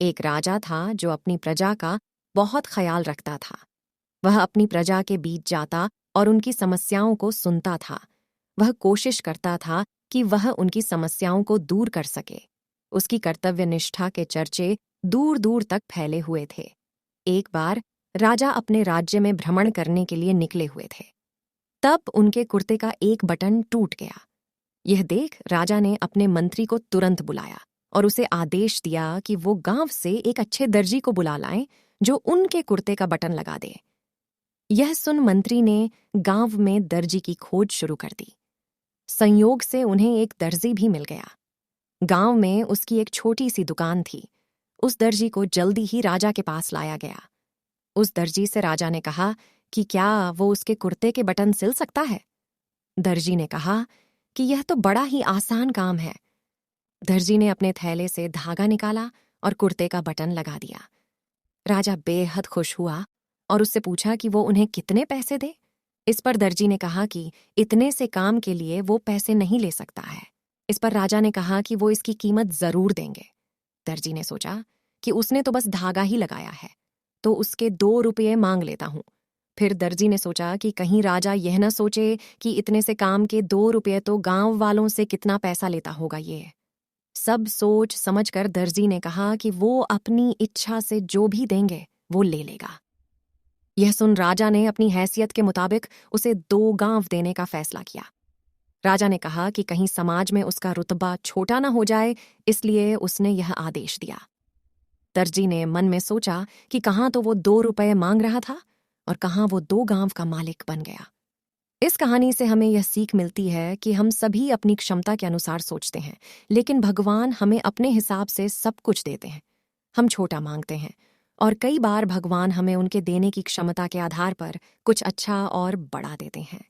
एक राजा था जो अपनी प्रजा का बहुत ख्याल रखता था। वह अपनी प्रजा के बीच जाता और उनकी समस्याओं को सुनता था। वह कोशिश करता था कि वह उनकी समस्याओं को दूर कर सके। उसकी कर्तव्य निष्ठा के चर्चे दूर दूर तक फैले हुए थे। एक बार राजा अपने राज्य में भ्रमण करने के लिए निकले हुए थे। तब उनके कुर्ते का एक बटन टूट गया। यह देख राजा ने अपने मंत्री को तुरंत बुलाया और उसे आदेश दिया कि वो गांव से एक अच्छे दर्जी को बुला लाएं जो उनके कुर्ते का बटन लगा दे। यह सुन मंत्री ने गांव में दर्जी की खोज शुरू कर दी। संयोग से उन्हें एक दर्जी भी मिल गया। गांव में उसकी एक छोटी सी दुकान थी। उस दर्जी को जल्दी ही राजा के पास लाया गया। उस दर्जी से राजा ने कहा कि क्या वो उसके कुर्ते के बटन सिल सकता है। दर्जी ने कहा कि यह तो बड़ा ही आसान काम है। दर्जी ने अपने थैले से धागा निकाला और कुर्ते का बटन लगा दिया। राजा बेहद खुश हुआ और उससे पूछा कि वो उन्हें कितने पैसे दे। इस पर दर्जी ने कहा कि इतने से काम के लिए वो पैसे नहीं ले सकता है। इस पर राजा ने कहा कि वो इसकी कीमत जरूर देंगे। दर्जी ने सोचा कि उसने तो बस धागा ही लगाया है, तो उसके 2 रुपये मांग लेता हूं। फिर दर्जी ने सोचा कि कहीं राजा यह न सोचे कि इतने से काम के 2 रुपये तो गांव वालों से कितना पैसा लेता होगा। ये सब सोच समझकर दर्जी ने कहा कि वो अपनी इच्छा से जो भी देंगे वो ले लेगा। यह सुन राजा ने अपनी हैसियत के मुताबिक उसे 2 गांव देने का फैसला किया। राजा ने कहा कि कहीं समाज में उसका रुतबा छोटा न हो जाए, इसलिए उसने यह आदेश दिया। दर्जी ने मन में सोचा कि कहाँ तो वो 2 रुपये मांग रहा था और कहाँ वो 2 गांव का मालिक बन गया। इस कहानी से हमें यह सीख मिलती है कि हम सभी अपनी क्षमता के अनुसार सोचते हैं, लेकिन भगवान हमें अपने हिसाब से सब कुछ देते हैं। हम छोटा मांगते हैं और कई बार भगवान हमें उनके देने की क्षमता के आधार पर कुछ अच्छा और बड़ा देते हैं।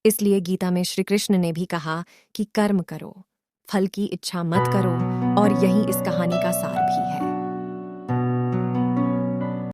इसलिए गीता में श्री कृष्ण ने भी कहा कि कर्म करो, फल की इच्छा मत करो, और यही इस कहानी का सार भी है।